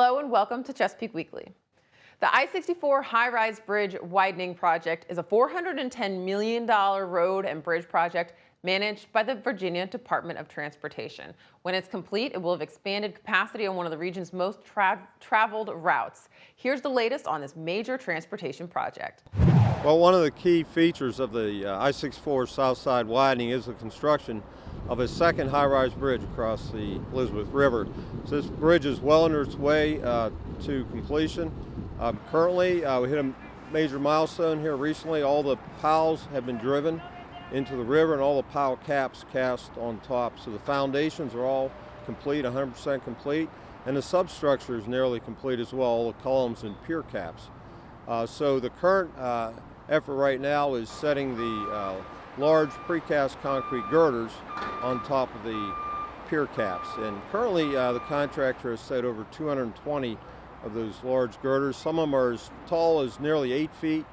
Hello and welcome to Chesapeake Weekly. The I-64 high-rise bridge widening project is a $410 million road and bridge project managed by the Virginia Department of Transportation. When it's complete, it will have expanded capacity on one of the region's most traveled routes. Here's the latest on this major transportation project. Well, one of the key features of the I-64 South Side widening is the construction of a second high-rise bridge across the Elizabeth River. So this bridge is well under its way to completion. Currently, we hit a major milestone here recently. All the piles have been driven into the river and all the pile caps cast on top. So the foundations are all complete, 100% complete, and the substructure is nearly complete as well, all the columns and pier caps. So the current effort right now is setting the large precast concrete girders on top of the pier caps. And currently the contractor has set over 220 of those large girders. Some of them are as tall as nearly 8 feet,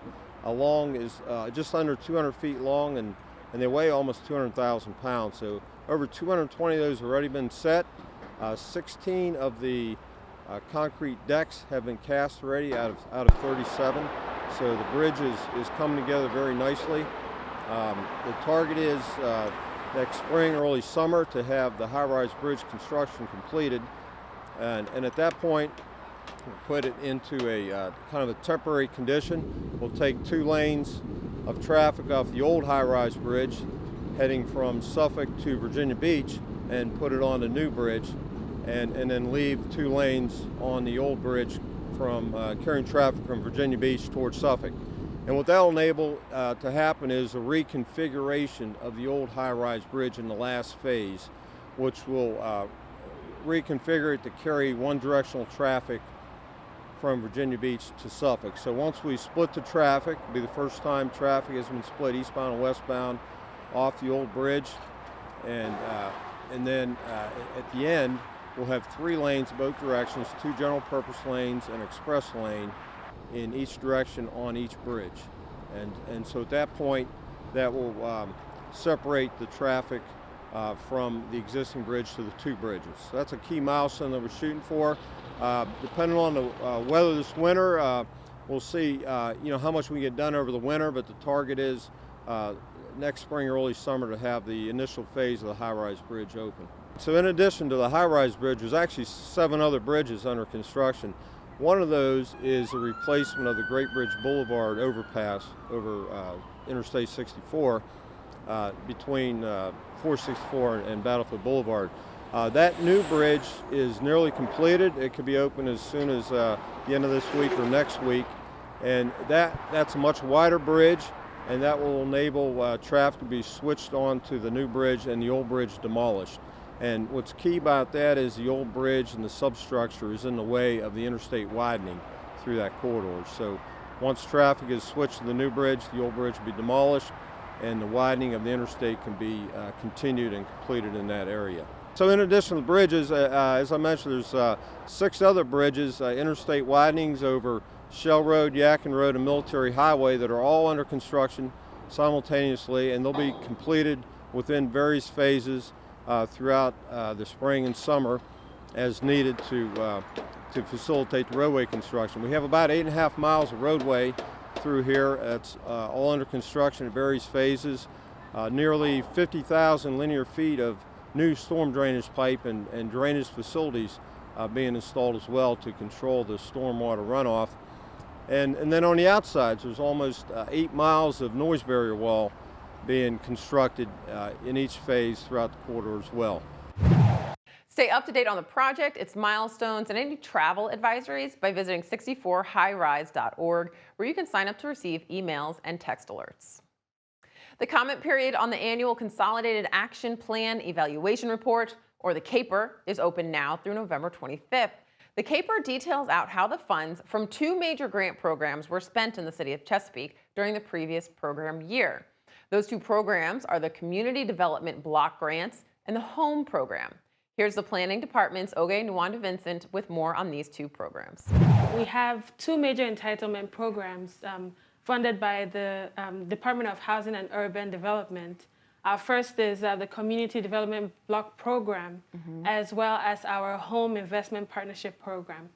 long is just under 200 feet long, and they weigh almost 200,000 pounds. So over 220 of those have already been set. 16 of the concrete decks have been cast already out of 37. So the bridge is coming together very nicely. The target is next spring, early summer, to have the high-rise bridge construction completed. And at that point, we'll put it into a kind of a temporary condition. We'll take 2 lanes of traffic off the old high-rise bridge heading from Suffolk to Virginia Beach and put it on the new bridge, and then leave 2 lanes on the old bridge from carrying traffic from Virginia Beach towards Suffolk. And what that will enable to happen is a reconfiguration of the old high-rise bridge in the last phase, which will reconfigure it to carry one-directional traffic from Virginia Beach to Suffolk. So once we split the traffic, it'll be the first time traffic has been split eastbound and westbound off the old bridge, and then at the end we'll have 3 lanes both directions, 2 general purpose lanes and express lane in each direction on each bridge. And so at that point, that will separate the traffic from the existing bridge to the 2 bridges. So that's a key milestone that we're shooting for. Depending on the weather this winter, we'll see how much we get done over the winter, but the target is next spring, early summer, to have the initial phase of the high-rise bridge open. So in addition to the high-rise bridge, there's actually 7 other bridges under construction. One of those is a replacement of the Great Bridge Boulevard overpass over Interstate 64 between 464 and Battlefield Boulevard. That new bridge is nearly completed. It could be open as soon as the end of this week or next week. And that's a much wider bridge, and that will enable traffic to be switched on to the new bridge and the old bridge demolished. And what's key about that is the old bridge and the substructure is in the way of the interstate widening through that corridor. So once traffic is switched to the new bridge, the old bridge will be demolished, and the widening of the interstate can be continued and completed in that area. So in addition to the bridges, as I mentioned, there's 6 other bridges, interstate widenings over Shell Road, Yakin Road, and Military Highway that are all under construction simultaneously, and they'll be completed within various phases throughout the spring and summer as needed to facilitate the roadway construction. We have about 8.5 miles of roadway through here. It's all under construction at various phases. Nearly 50,000 linear feet of new storm drainage pipe and drainage facilities being installed as well to control the stormwater runoff. And then on the outsides, there's almost 8 miles of noise barrier wall being constructed in each phase throughout the corridor as well. Stay up to date on the project, its milestones, and any travel advisories by visiting 64highrise.org, where you can sign up to receive emails and text alerts. The comment period on the annual Consolidated Action Plan Evaluation Report, or the CAPER, is open now through November 25th. The CAPER details out how the funds from 2 major grant programs were spent in the City of Chesapeake during the previous program year. Those 2 programs are the Community Development Block Grants and the Home Program. Here's the Planning Department's Oge Nwanda-Vincent with more on these 2 programs. We have 2 major entitlement programs funded by the Department of Housing and Urban Development. Our first is the Community Development Block Program, as well as our Home Investment Partnership Program.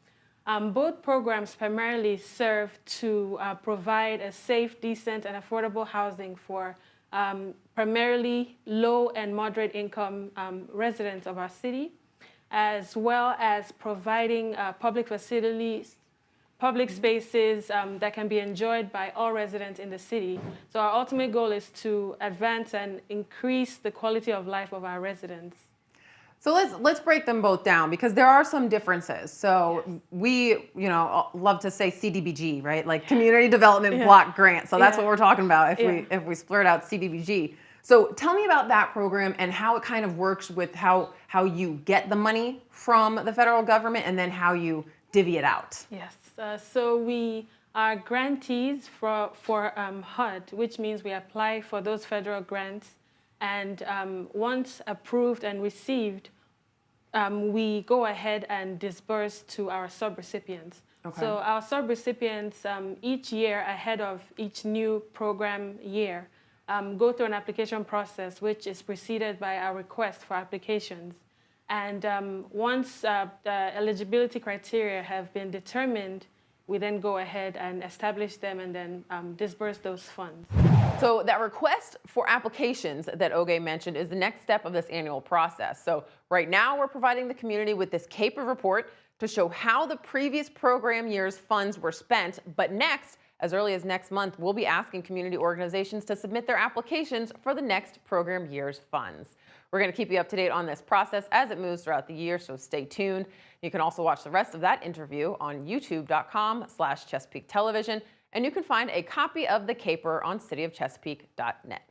Both programs primarily serve to provide a safe, decent, and affordable housing for primarily low and moderate income residents of our city, as well as providing public facilities, public spaces that can be enjoyed by all residents in the city. So our ultimate goal is to advance and increase the quality of life of our residents. So let's break them both down because there are some differences. So we, love to say CDBG, right? Like Community Development Block Grant. So that's what we're talking about if we splurt out CDBG. So tell me about that program and how it kind of works with how you get the money from the federal government and then how you divvy it out. Yes. So we are grantees for HUD, which means we apply for those federal grants. And once approved and received, we go ahead and disburse to our subrecipients. Okay. So our subrecipients each year ahead of each new program year go through an application process, which is preceded by our request for applications. And once the eligibility criteria have been determined, we then go ahead and establish them and then disburse those funds. So that request for applications that Oge mentioned is the next step of this annual process. So right now we're providing the community with this CAPER report to show how the previous program year's funds were spent. But next, as early as next month, we'll be asking community organizations to submit their applications for the next program year's funds. We're going to keep you up to date on this process as it moves throughout the year, so stay tuned. You can also watch the rest of that interview on youtube.com/Chesapeake Television, and you can find a copy of the CAPER on cityofchesapeake.net.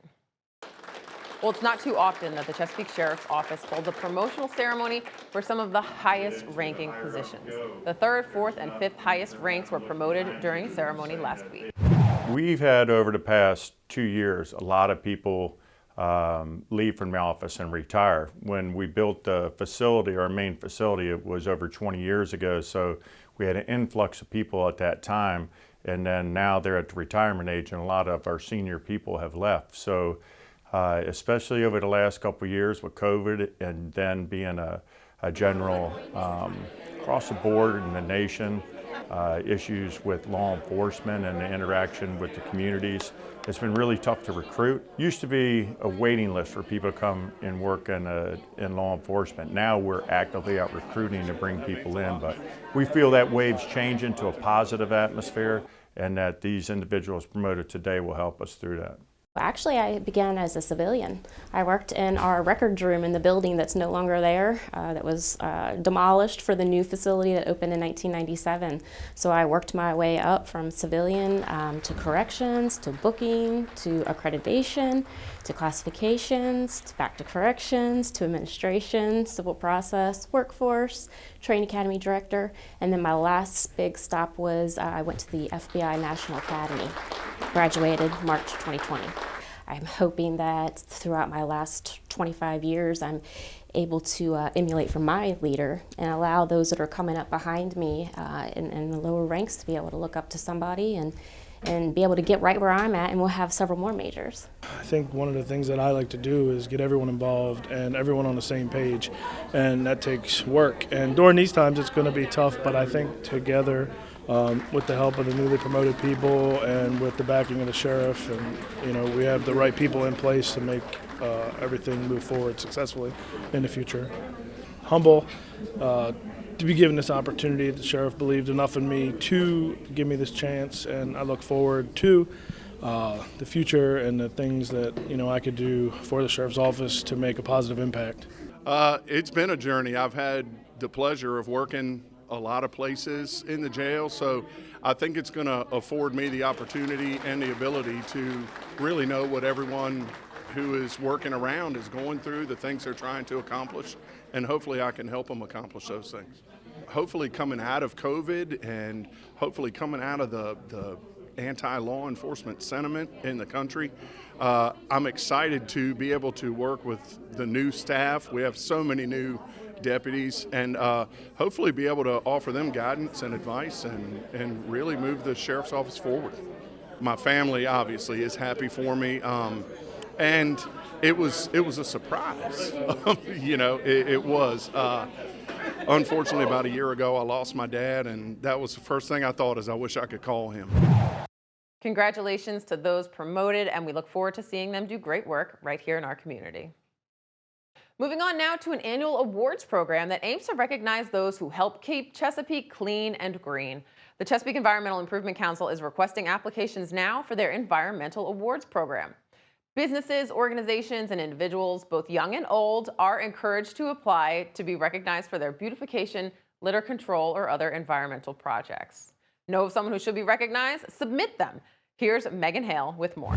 Well, it's not too often that the Chesapeake Sheriff's Office holds a promotional ceremony for some of the highest ranking positions. The 3rd, 4th, and 5th highest ranks were promoted during a ceremony last week. We've had over the past 2 years a lot of people leave from the office and retire. When we built the facility, our main facility, it was over 20 years ago, so we had an influx of people at that time, and then now they're at the retirement age and a lot of our senior people have left. So especially over the last couple of years with COVID and then being a general across the board in the nation, issues with law enforcement and the interaction with the communities. It's been really tough to recruit. Used to be a waiting list for people to come and work in law enforcement. Now we're actively out recruiting to bring people in, but we feel that wave's changing to a positive atmosphere and that these individuals promoted today will help us through that. Actually, I began as a civilian. I worked in our records room in the building that's no longer there, that was demolished for the new facility that opened in 1997. So I worked my way up from civilian to corrections, to booking, to accreditation, to classifications, to back to corrections, to administration, civil process, workforce, training academy director, and then my last big stop was I went to the FBI National Academy. Graduated March 2020. I'm hoping that throughout my last 25 years, I'm able to emulate from my leader and allow those that are coming up behind me in the lower ranks to be able to look up to somebody and be able to get right where I'm at, and we'll have several more majors. I think one of the things that I like to do is get everyone involved and everyone on the same page, and that takes work. And during these times, it's going to be tough, but I think together, with the help of the newly promoted people and with the backing of the sheriff, and we have the right people in place to make everything move forward successfully in the future. Humble to be given this opportunity. The sheriff believed enough in me to give me this chance, and I look forward to the future and the things that I could do for the sheriff's office to make a positive impact. It's been a journey. I've had the pleasure of working a lot of places in the jail, so I think it's going to afford me the opportunity and the ability to really know what everyone who is working around is going through, the things they're trying to accomplish, and hopefully I can help them accomplish those things. Hopefully coming out of COVID and hopefully coming out of the anti-law enforcement sentiment in the country, I'm excited to be able to work with the new staff. We have so many new deputies, and hopefully be able to offer them guidance and advice and really move the sheriff's office forward. My family obviously is happy for me, and it was a surprise. It was. unfortunately, about a year ago, I lost my dad, and that was the first thing I thought is I wish I could call him. Congratulations to those promoted, and we look forward to seeing them do great work right here in our community. Moving on now to an annual awards program that aims to recognize those who help keep Chesapeake clean and green. The Chesapeake Environmental Improvement Council is requesting applications now for their environmental awards program. Businesses, organizations, and individuals, both young and old, are encouraged to apply to be recognized for their beautification, litter control, or other environmental projects. Know of someone who should be recognized? Submit them. Here's Megan Hale with more.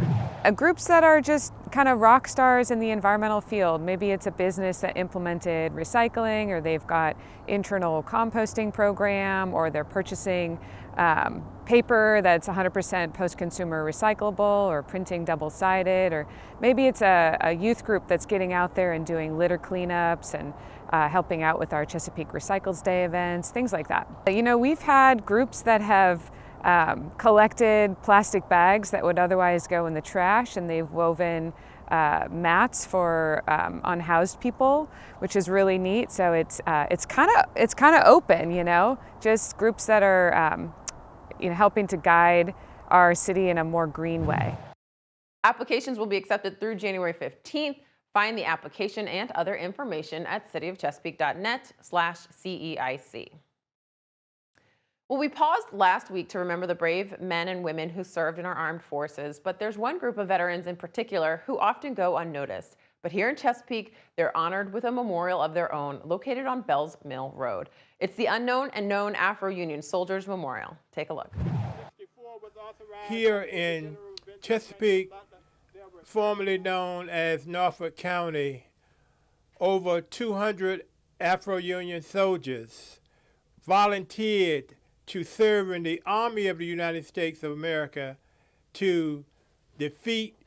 Groups that are just kind of rock stars in the environmental field. Maybe it's a business that implemented recycling, or they've got internal composting program, or they're purchasing paper that's 100% post-consumer recyclable, or printing double-sided, or maybe it's a youth group that's getting out there and doing litter cleanups and helping out with our Chesapeake Recycles Day events, things like that. You know, we've had groups that have collected plastic bags that would otherwise go in the trash, and they've woven mats for unhoused people, which is really neat. So it's kind of open, you know, just groups that are helping to guide our city in a more green way. Applications will be accepted through January 15th. Find the application and other information at cityofchesapeake.net/CEIC. Well, we paused last week to remember the brave men and women who served in our armed forces, but there's one group of veterans in particular who often go unnoticed. But here in Chesapeake, they're honored with a memorial of their own located on Bells Mill Road. It's the Unknown and Known Afro-Union Soldiers Memorial. Take a look. Here in Chesapeake, formerly known as Norfolk County, over 200 Afro-Union soldiers volunteered to serve in the Army of the United States of America to defeat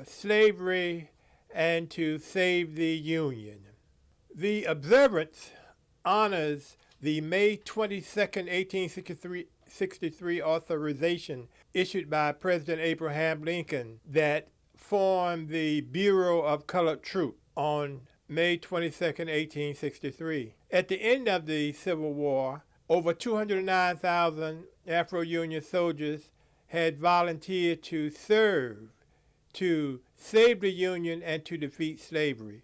slavery and to save the Union. The observance honors the May 22nd, 1863 authorization issued by President Abraham Lincoln that formed the Bureau of Colored Troops on May 22nd, 1863. At the end of the Civil War, over 209,000 Afro-Union soldiers had volunteered to serve, to save the Union and to defeat slavery.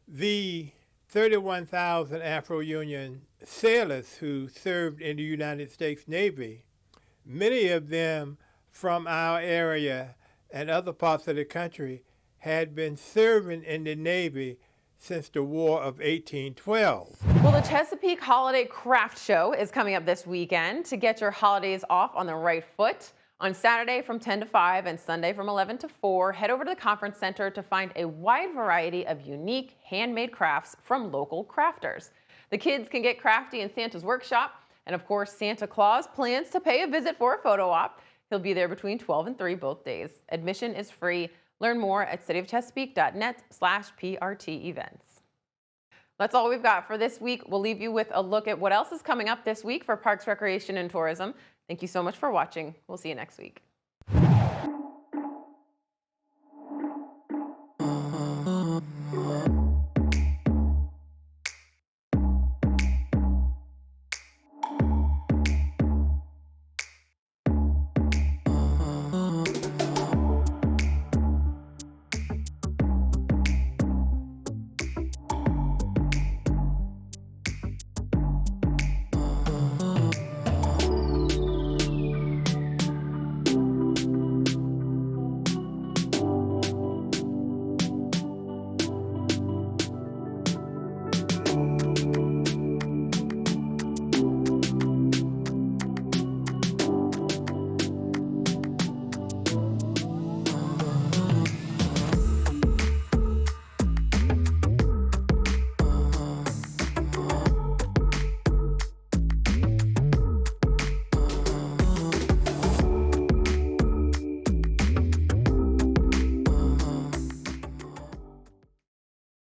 The 31,000 Afro-Union sailors who served in the United States Navy, many of them from our area and other parts of the country, had been serving in the Navy since the War of 1812. Well, the Chesapeake Holiday Craft Show is coming up this weekend. To get your holidays off on the right foot, on Saturday from 10 to 5 and Sunday from 11 to 4, head over to the Conference Center to find a wide variety of unique handmade crafts from local crafters. The kids can get crafty in Santa's workshop, and of course, Santa Claus plans to pay a visit for a photo op. He'll be there between 12 and 3 both days. Admission is free. Learn more at cityofchesapeake.net/PRT events. That's all we've got for this week. We'll leave you with a look at what else is coming up this week for Parks, Recreation, and Tourism. Thank you so much for watching. We'll see you next week.